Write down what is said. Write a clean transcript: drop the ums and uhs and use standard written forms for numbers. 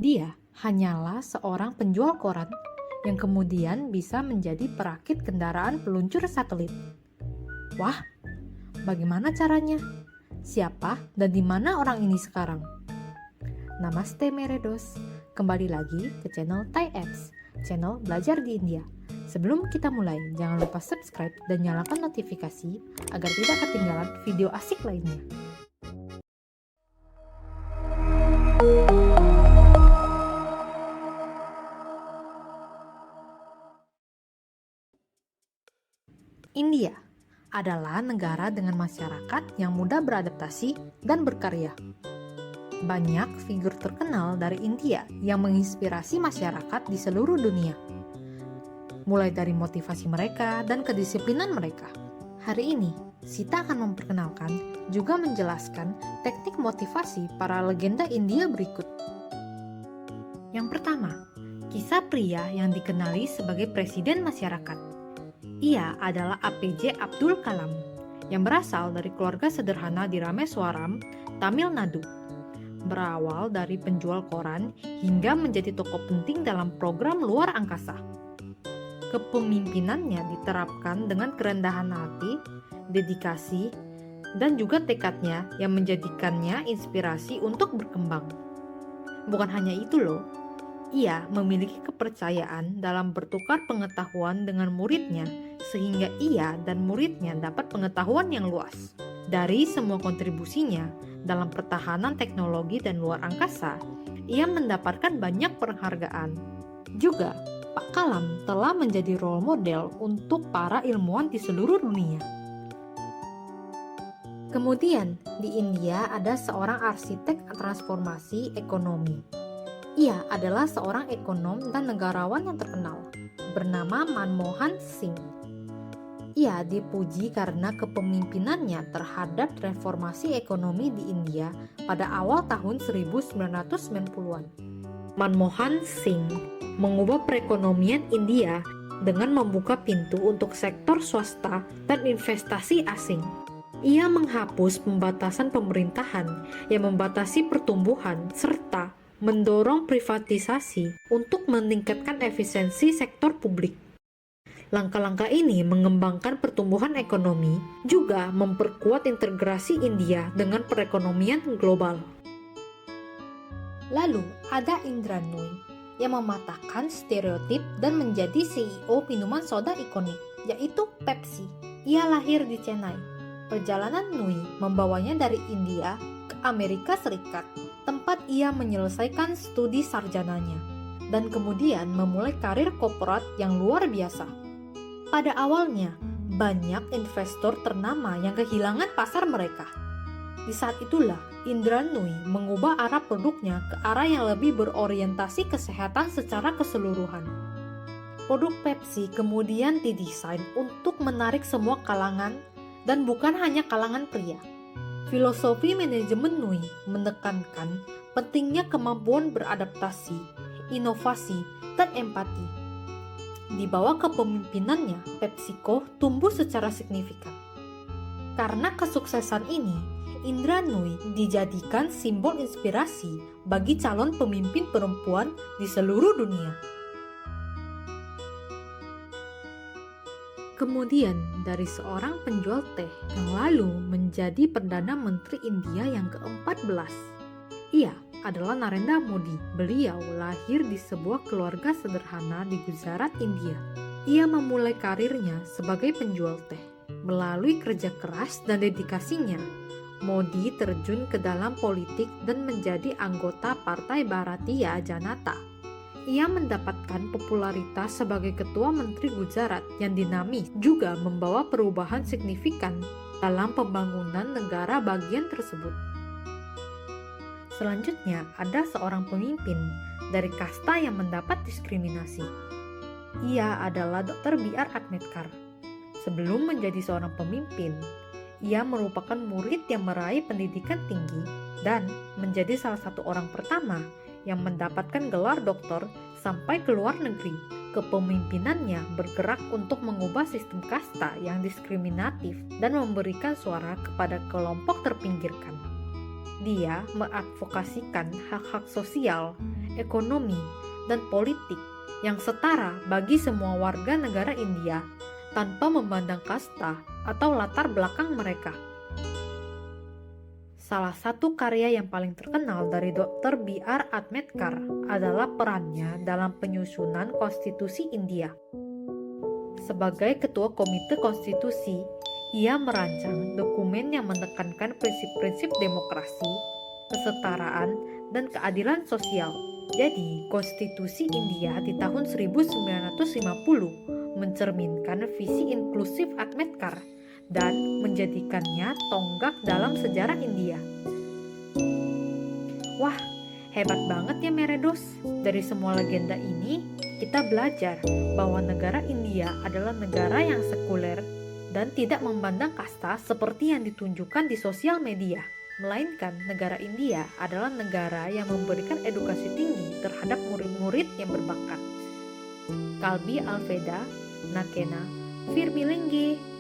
Dia hanyalah seorang penjual koran yang kemudian bisa menjadi perakit kendaraan peluncur satelit. Wah, bagaimana caranya? Siapa dan di mana orang ini sekarang? Namaste Meredos, kembali lagi ke channel Thai Apps, channel belajar di India. Sebelum kita mulai, jangan lupa subscribe dan nyalakan notifikasi agar tidak ketinggalan video asik lainnya. India adalah negara dengan masyarakat yang mudah beradaptasi dan berkarya. Banyak figur terkenal dari India yang menginspirasi masyarakat di seluruh dunia, mulai dari motivasi mereka dan kedisiplinan mereka. Hari ini, Sita akan memperkenalkan juga menjelaskan teknik motivasi para legenda India berikut. Yang pertama, kisah pria yang dikenali sebagai presiden masyarakat. Ia adalah APJ Abdul Kalam yang berasal dari keluarga sederhana di Rameswaram, Tamil Nadu. Berawal dari penjual koran hingga menjadi tokoh penting dalam program luar angkasa. Kepemimpinannya diterapkan dengan kerendahan hati, dedikasi, dan juga tekadnya yang menjadikannya inspirasi untuk berkembang. Bukan hanya itu loh, ia memiliki kepercayaan dalam bertukar pengetahuan dengan muridnya sehingga ia dan muridnya dapat pengetahuan yang luas. Dari semua kontribusinya dalam pertahanan teknologi dan luar angkasa, ia mendapatkan banyak penghargaan. Juga, Pak Kalam telah menjadi role model untuk para ilmuwan di seluruh dunia. Kemudian, di India ada seorang arsitek transformasi ekonomi. Ia adalah seorang ekonom dan negarawan yang terkenal, bernama Manmohan Singh. Ia dipuji karena kepemimpinannya terhadap reformasi ekonomi di India pada awal tahun 1990-an. Manmohan Singh mengubah perekonomian India dengan membuka pintu untuk sektor swasta dan investasi asing. Ia menghapus pembatasan pemerintahan yang membatasi pertumbuhan serta mendorong privatisasi untuk meningkatkan efisiensi sektor publik. Langkah-langkah ini mengembangkan pertumbuhan ekonomi, juga memperkuat integrasi India dengan perekonomian global. Lalu ada Indra Nooyi yang mematahkan stereotip dan menjadi CEO minuman soda ikonik, yaitu Pepsi. Ia lahir di Chennai. Perjalanan Nooyi membawanya dari India ke Amerika Serikat, tempat ia menyelesaikan studi sarjananya, dan kemudian memulai karir korporat yang luar biasa. Pada awalnya, banyak investor ternama yang kehilangan pasar mereka. Di saat itulah, Indra Nooyi mengubah arah produknya ke arah yang lebih berorientasi kesehatan secara keseluruhan. Produk Pepsi kemudian didesain untuk menarik semua kalangan dan bukan hanya kalangan pria. Filosofi manajemen Nooyi menekankan pentingnya kemampuan beradaptasi, inovasi, dan empati. Di bawah kepemimpinannya, PepsiCo tumbuh secara signifikan. Karena kesuksesan ini, Indra Nooyi dijadikan simbol inspirasi bagi calon pemimpin perempuan di seluruh dunia. Kemudian dari seorang penjual teh yang lalu menjadi Perdana Menteri India yang ke-14. Ia adalah Narendra Modi. Beliau lahir di sebuah keluarga sederhana di Gujarat, India. Ia memulai karirnya sebagai penjual teh. Melalui kerja keras dan dedikasinya, Modi terjun ke dalam politik dan menjadi anggota Partai Bharatiya Janata. Ia mendapatkan popularitas sebagai ketua Menteri Gujarat yang dinamis, juga membawa perubahan signifikan dalam pembangunan negara bagian tersebut. Selanjutnya, ada seorang pemimpin dari kasta yang mendapat diskriminasi. Ia adalah Dr. B.R. Ambedkar. Sebelum menjadi seorang pemimpin, ia merupakan murid yang meraih pendidikan tinggi dan menjadi salah satu orang pertama yang mendapatkan gelar doktor sampai ke luar negeri. Kepemimpinannya bergerak untuk mengubah sistem kasta yang diskriminatif dan memberikan suara kepada kelompok terpinggirkan. Dia mengadvokasikan hak-hak sosial, ekonomi, dan politik yang setara bagi semua warga negara India tanpa memandang kasta atau latar belakang mereka. Salah satu karya yang paling terkenal dari Dr. B.R. Ambedkar adalah perannya dalam penyusunan konstitusi India. Sebagai ketua Komite Konstitusi, ia merancang dokumen yang menekankan prinsip-prinsip demokrasi, kesetaraan, dan keadilan sosial. Jadi, konstitusi India di tahun 1950 mencerminkan visi inklusif Ambedkar dan menjadikannya tonggak dalam sejarah India. Wah, hebat banget ya Meredos. Dari semua legenda ini, kita belajar bahwa negara India adalah negara yang sekuler dan tidak memandang kasta seperti yang ditunjukkan di sosial media. Melainkan negara India adalah negara yang memberikan edukasi tinggi terhadap murid-murid yang berbakat. Kalbi Alveda, Nakena, Firmilingge.